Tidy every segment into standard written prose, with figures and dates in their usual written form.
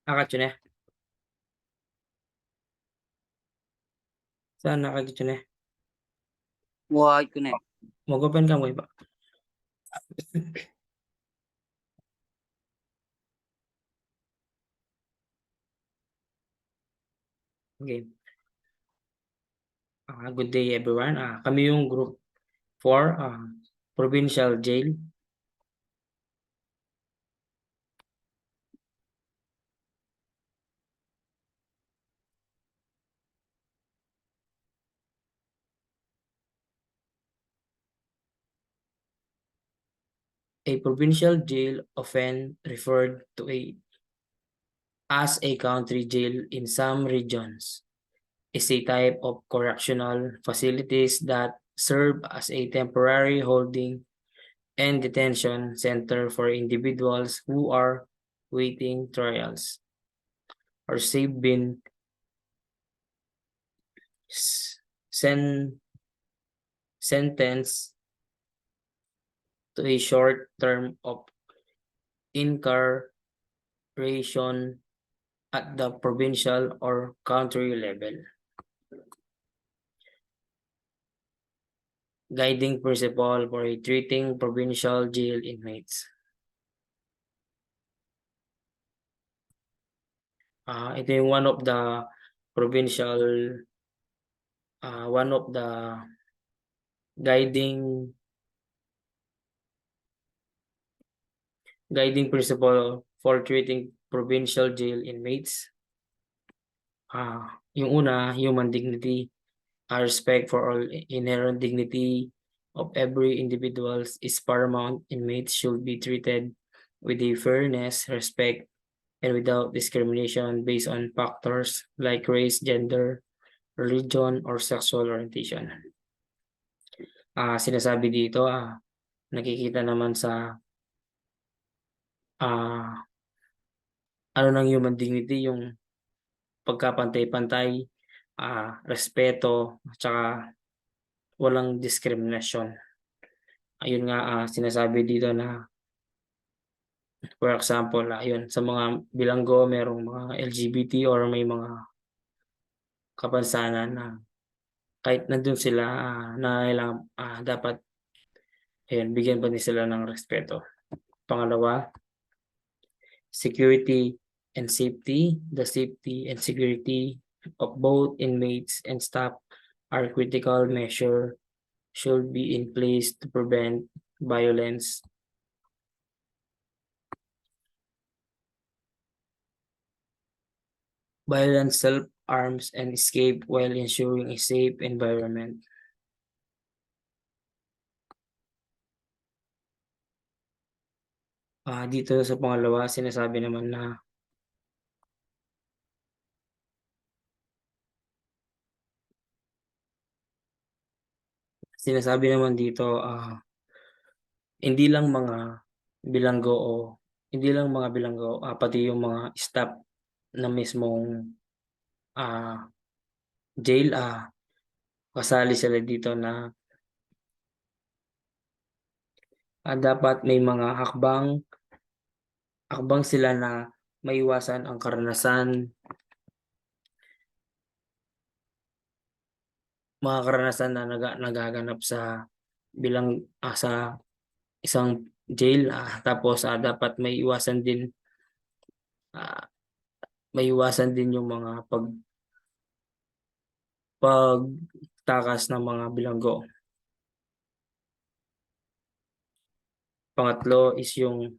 Akatsu ne. Saan nakakitsu ne? Wah, itu ne. Mag-open ka mo iba. Okay. Good day everyone. Kami yung group 4, Provincial Jail. A provincial jail, often referred to as a country jail in some regions, is a type of correctional facilities that serve as a temporary holding and detention center for individuals who are waiting trials or have been sentenced to a short term of incarceration at the provincial or country level. Guiding principle for treating provincial jail inmates. Ito yung one of the provincial, one of the guiding principle for treating provincial jail inmates. Yung una, human dignity. Respect for all inherent dignity of every individual is paramount. Inmates should be treated with a fairness, respect, and without discrimination based on factors like race, gender, religion, or sexual orientation. Sinasabi dito, nakikita naman sa ano ng human dignity, yung pagkapantay-pantay, respeto, at saka walang diskriminasyon. Ayun nga, sinasabi dito na, for example, ayun, sa mga bilanggo, merong mga LGBT or may mga kapansanan na kahit nandun sila, na dapat ayun, bigyan pa din sila ng respeto. Pangalawa, security and safety. The safety and security of both inmates and staff are critical measure should be in place to prevent violence, self-arms, and escape while ensuring a safe environment. Dito sa pangalawa, sinasabi naman dito, hindi lang mga bilanggo pati yung mga staff na mismong jail, kasali sila dito na dapat may mga hakbang sila na maiwasan ang mga karanasan na nagaganap sa sa isang jail, tapos dapat maiwasan din yung mga pagtakas ng mga bilanggo. Pangatlo is yung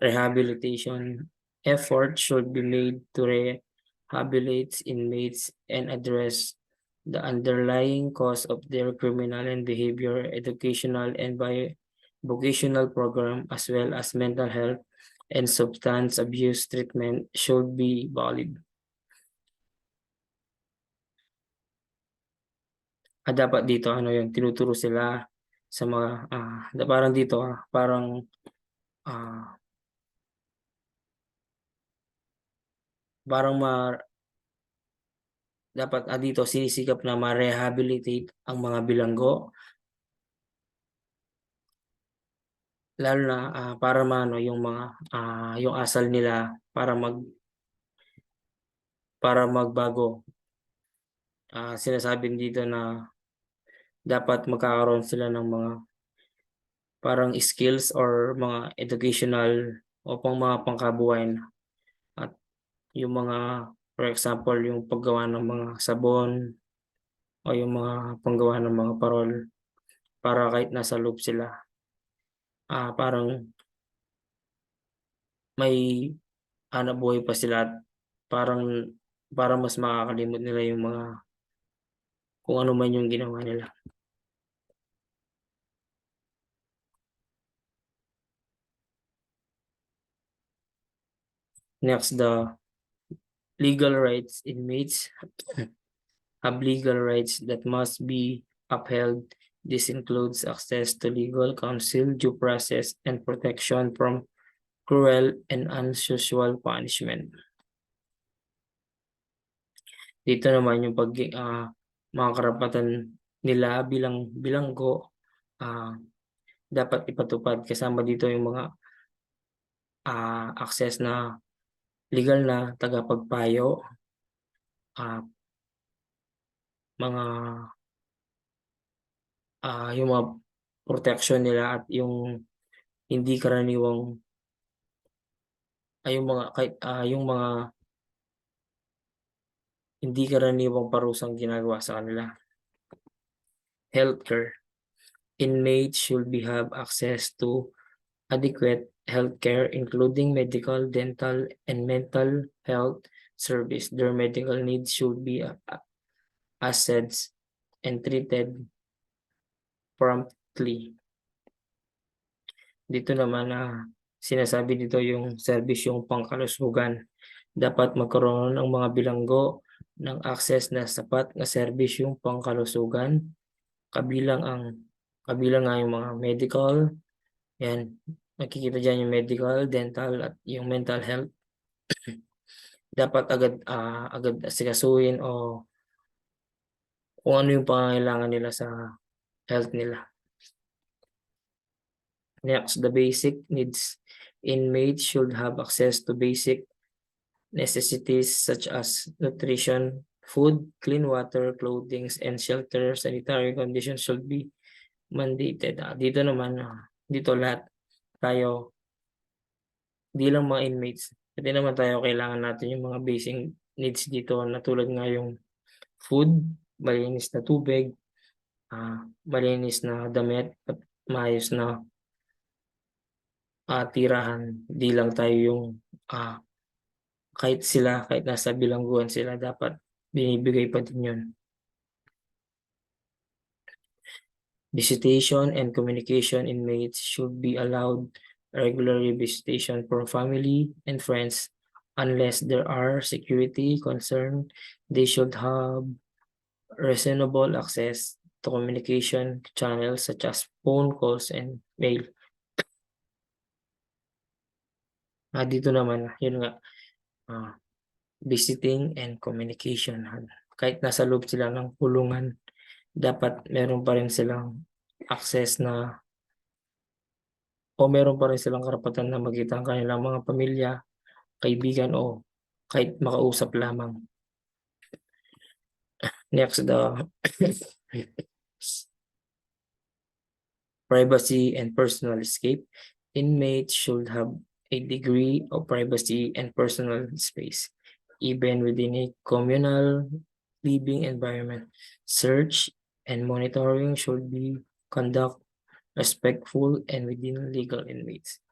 rehabilitation. Effort should be made to rehabilitate inmates and address the underlying cause of their criminal and behavior. Educational and vocational program as well as mental health and substance abuse treatment should be valid. Dapat dito yung tinuturo sila sa mga parang dito parang dapat dito sinisikap na ma-rehabilitate ang mga bilanggo lalo na para maano yung mga yung asal nila para magbago. Sinasabi dito na dapat magkakaroon sila ng mga parang skills or mga educational o pang mga pangkabuhayan at yung mga, for example, yung paggawa ng mga sabon o yung mga panggawa ng mga parol para kahit nasa loob sila, parang may hanap buhay pa sila at parang parang mas makakalimot nila yung mga kung ano man yung ginawa nila. Next, the legal rights. Inmates have legal rights that must be upheld. This includes access to legal counsel, due process, and protection from cruel and unusual punishment. Dito naman yung mga karapatan nila bilang bilanggo dapat ipatupad, kasama dito yung mga access na legal na tagapagpayo, mga yung mga protection nila at yung hindi karaniwang yung mga kahit yung mga hindi karaniwang parusang ginagawa sa kanila. Healthcare. Inmates should have access to adequate healthcare, including medical, dental, and mental health service. Their medical needs should be assessed and treated promptly. Dito naman sinasabi dito yung serbisyong pangkalusugan. Dapat magkaroon ng mga bilanggo ng access na sapat na serbisyong pangkalusugan, kabilang nga yung mga medical, yan, nakikita dyan yung medical, dental, at yung mental health. Dapat agad asikasuhin o kung ano yung pangangailangan nila sa health nila. Next, the basic needs. Inmates should have access to basic necessities such as nutrition, food, clean water, clothing, and shelter. Sanitary conditions should be mandated. Dito naman, dito lahat tayo, di lang mga inmates, pati naman tayo kailangan natin yung mga basic needs dito na tulad nga yung food, malinis na tubig, malinis na damit, at maayos na tirahan. Di lang tayo yung kahit nasa bilangguan sila, dapat binibigay pa din yun. Visitation and communication. Inmates should be allowed regular visitation from family and friends. Unless there are security concerns, they should have reasonable access to communication channels such as phone calls and mail. Dito naman, yun nga, visiting and communication. Kahit nasa loob sila ng kulungan, dapat meron pa rin silang access na o meron pa rin silang karapatan na magkita ang kanilang mga pamilya, kaibigan o kahit makausap lamang. Next, the privacy and personal escape. Inmates should have a degree of privacy and personal space, even within a communal living environment. Search and monitoring should be conducted respectful and within legal limits.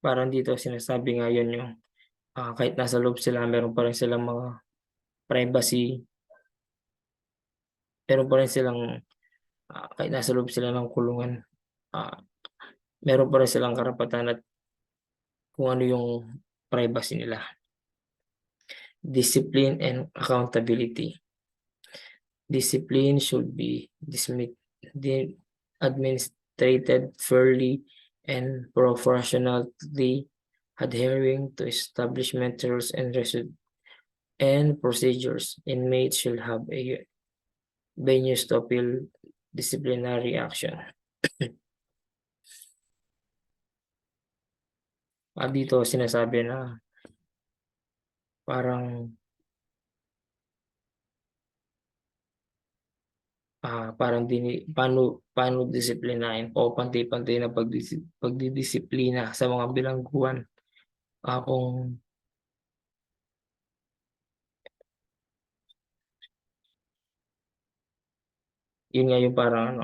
Parang dito sinasabi nga yun yung kahit nasa loob sila, meron pa rin silang mga privacy, meron pa rin silang kahit nasa loob sila ng kulungan, meron pa rin silang karapatan at kung ano yung privacy nila. Discipline and accountability. Discipline should be administrated fairly and proportionately. adhering to establishment rules and procedures. Inmates should have a venues to appeal disciplinary action. Dito sinasabi na parang parang paano disiplinahin o pantay-pantay na pagdidisiplina sa mga bilangguan. Kung yun nga yung parang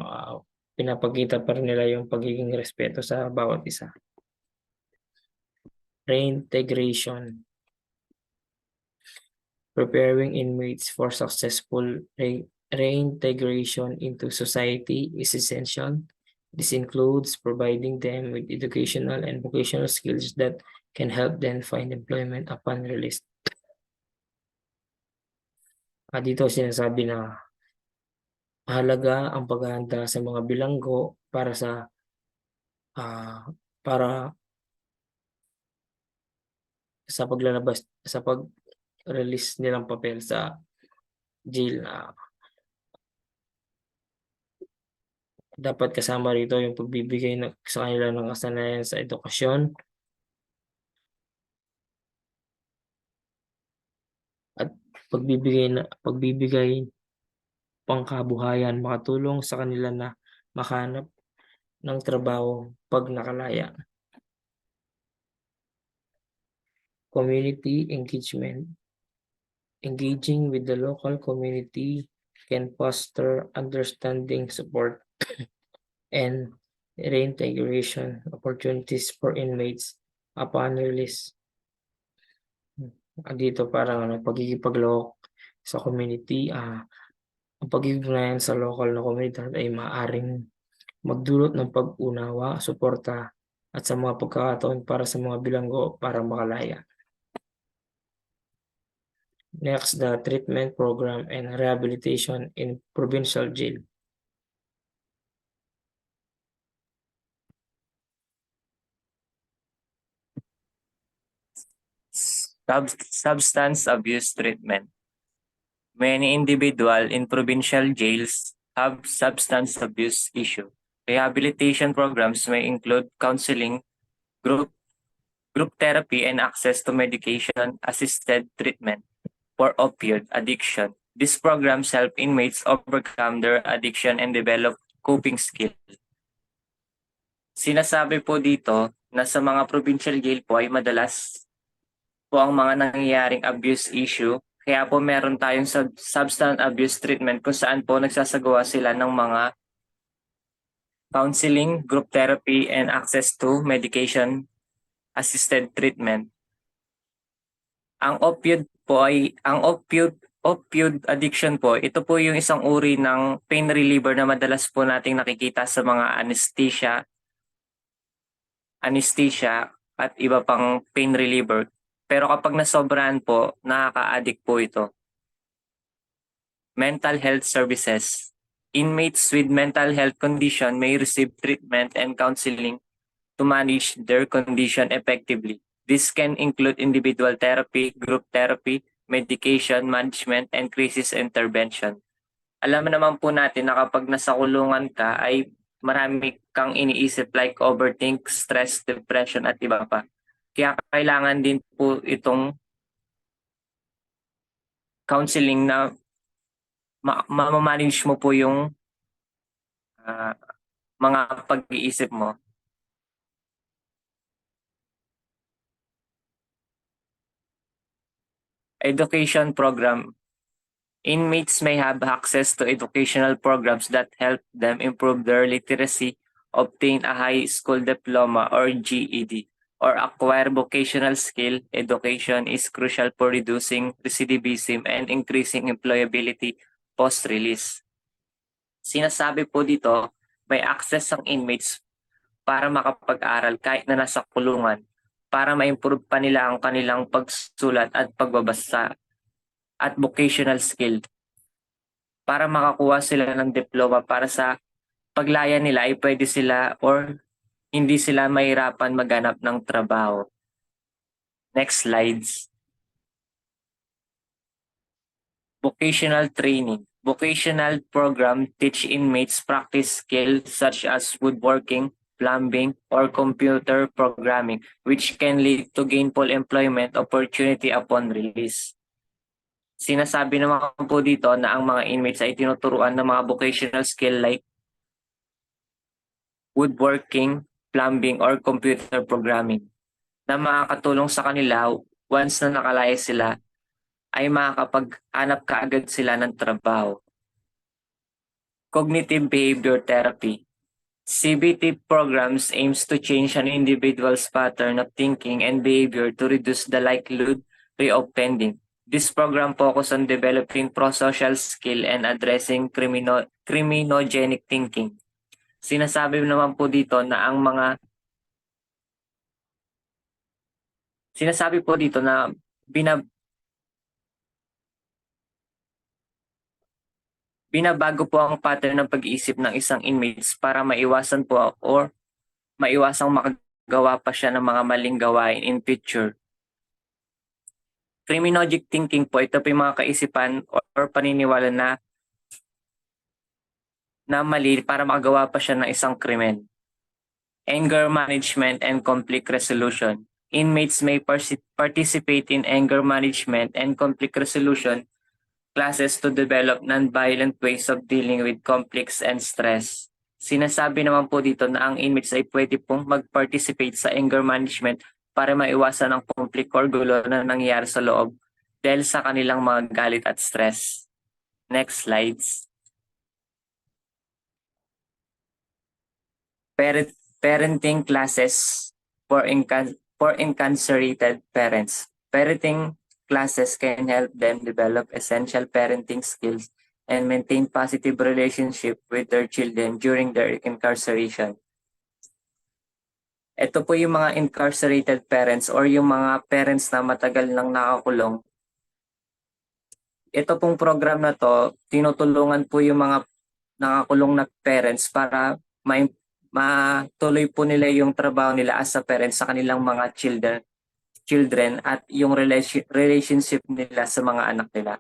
pinapakita pa rin nila yung pagiging respeto sa bawat isa. Reintegration. Preparing inmates for successful reintegration into society is essential. This includes providing them with educational and vocational skills that can help them find employment upon release. Dito sinasabi na mahalaga ang paghahanda sa mga bilanggo para sa paglalabas sa pag-release nilang papel sa jail. Dapat kasama rito yung pagbibigay sa kanila ng kasanayan sa edukasyon at pagbibigay pangkabuhayan, makatulong sa kanila na makahanap ng trabaho pag nakalaya. Community engagement. Engaging with the local community can foster understanding, support, and reintegration opportunities for inmates upon release. Dito parang pagkikipaglook sa community, ang pag-ugnayan sa local na komunidad ay maaaring magdulot ng pag-unawa, suporta, at sa mga pagkakataon para sa mga bilanggo para makalaya. Next, the treatment program and rehabilitation in provincial jail. Substance abuse treatment. Many individuals in provincial jails have substance abuse issue. Rehabilitation programs may include counseling, group therapy, and access to medication-assisted treatment for opioid addiction. These programs help inmates overcome their addiction and develop coping skills. Sinasabi po dito na sa mga provincial jail po ay madalas po ang mga nangyayaring abuse issue. Kaya po meron tayong substance abuse treatment kung saan po nagsasagawa sila ng mga counseling, group therapy, and access to medication-assisted treatment. Ang opioid addiction po, ito po yung isang uri ng pain reliever na madalas po nating nakikita sa mga anesthesia at iba pang pain reliever. Pero kapag nasobrahan po, nakaka-addict po ito. Mental health services. Inmates with mental health condition may receive treatment and counseling to manage their condition effectively. This can include individual therapy, group therapy, medication management, and crisis intervention. Alam naman po natin na kapag nasa kulungan ka ay marami kang iniisip like overthink, stress, depression, at iba pa. Kaya kailangan din po itong counseling na ma-manage mo po yung mga pag-iisip mo. Education program. Inmates may have access to educational programs that help them improve their literacy, obtain a high school diploma or GED, or acquire vocational skill. Education is crucial for reducing recidivism and increasing employability post-release. Sinasabi po dito, may access ang inmates para makapag-aral kahit na nasa kulungan, para ma-improve pa nila ang kanilang pagsulat at pagbabasa at vocational skill, para makakuha sila ng diploma para sa paglaya nila ay pwede sila or hindi sila mahirapan maghanap ng trabaho. Next slides. Vocational training. Vocational program teach inmates practice skills such as woodworking, plumbing, or computer programming, which can lead to gainful employment opportunity upon release. Sinasabi naman po dito na ang mga inmates ay tinuturuan ng mga vocational skill like woodworking, plumbing, or computer programming na makakatulong sa kanila once na nakalaya sila ay makakapag-hanap kaagad sila ng trabaho. Cognitive Behavior Therapy. CBT programs aims to change an individual's pattern of thinking and behavior to reduce the likelihood reoffending. This program focus on developing prosocial skill and addressing criminogenic thinking. Sinasabi naman po dito na binabago po ang pattern ng pag-iisip ng isang inmates para maiwasan po or maiwasang makagawa pa siya ng mga maling gawain in future. Criminogenic thinking po, ito po yung mga kaisipan or paniniwala na mali para makagawa pa siya ng isang krimen. Anger management and conflict resolution. Inmates may participate in anger management and conflict resolution classes to develop non-violent ways of dealing with conflicts and stress. Sinasabi naman po dito na ang inmates ay pwede pong mag-participate sa anger management para maiwasan ang conflict or gulo na nangyayari sa loob dahil sa kanilang mga galit at stress. Next slides. Parenting classes for incarcerated parents. Parenting classes can help them develop essential parenting skills and maintain positive relationship with their children during their incarceration. Ito po yung mga incarcerated parents or yung mga parents na matagal nang nakakulong. Ito pong program na to, tinutulungan po yung mga nakakulong na parents para matuloy po nila yung trabaho nila as a parents sa kanilang mga children at yung relationship nila sa mga anak nila.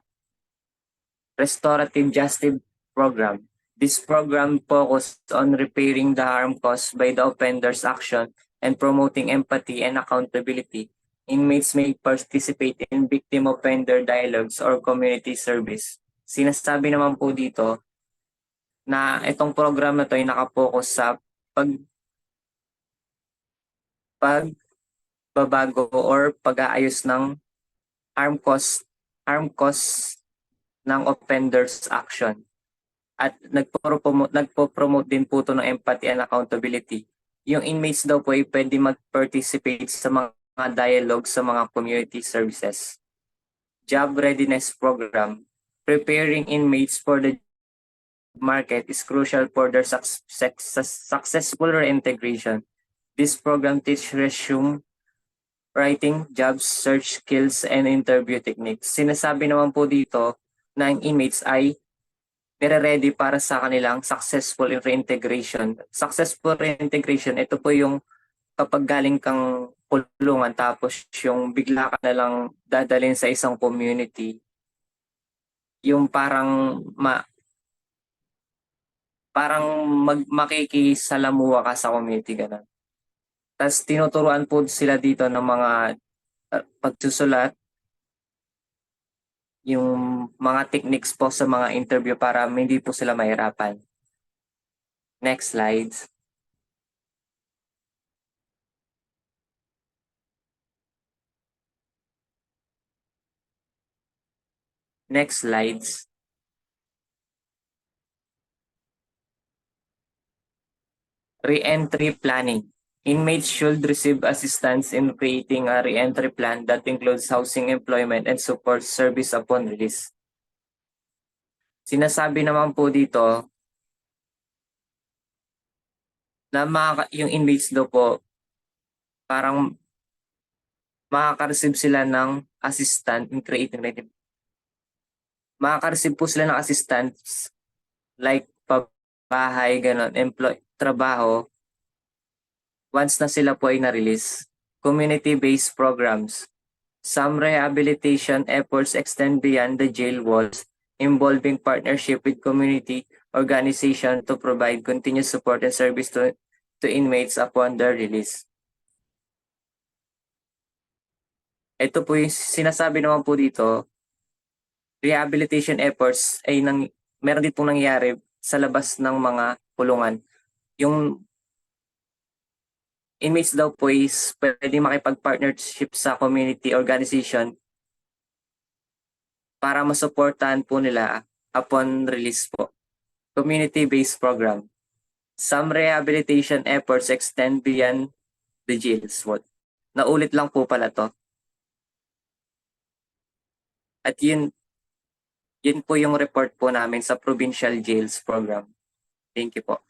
Restorative Justice Program. This program focused on repairing the harm caused by the offender's action and promoting empathy and accountability. Inmates may participate in victim offender dialogues or community service. Sinasabi naman po dito na itong program na to ay nakapokus sa pagbabago or pag-aayos ng harm cause ng offender's action. At nagpo-promote din po ito ng empathy and accountability. Yung inmates daw po ay pwede mag-participate sa mga dialogue sa mga community services. Job Readiness Program. Preparing inmates for the market is crucial for their successful reintegration. This program teaches resume writing, job search skills, and interview techniques. Sinasabi naman po dito na ang inmates ay nire-ready para sa kanilang successful reintegration. Successful reintegration, ito po yung kapag galing kang kulungan tapos yung bigla ka na lang dadalhin sa isang community. Yung parang makikisalamuha ka sa community, ganun. Tapos tinuturuan po sila dito ng mga pagsusulat, yung mga techniques po sa mga interview para hindi po sila mahirapan. Next slides. Next slides. Re-entry planning. Inmates should receive assistance in creating a re-entry plan that includes housing, employment, and support service upon release. Sinasabi naman po dito na yung inmates daw po parang makaka-receive sila ng assistant in creating re-entry. Makaka-receive po sila ng assistance like pabahay, ganon, trabaho, once na sila po ay na-release. Community-based programs. Some rehabilitation efforts extend beyond the jail walls, involving partnership with community organization to provide continuous support and service to inmates upon their release. Ito po yung sinasabi naman po dito, rehabilitation efforts ay meron din pong nangyayari sa labas ng mga kulungan. Yung inmates daw po is pwede makipag-partnership sa community organization para masuportahan po nila upon release po. Community-based program. Some rehabilitation efforts extend beyond the jails. Naulit lang po pala to. At yun po yung report po namin sa Provincial Jails Program. Thank you po.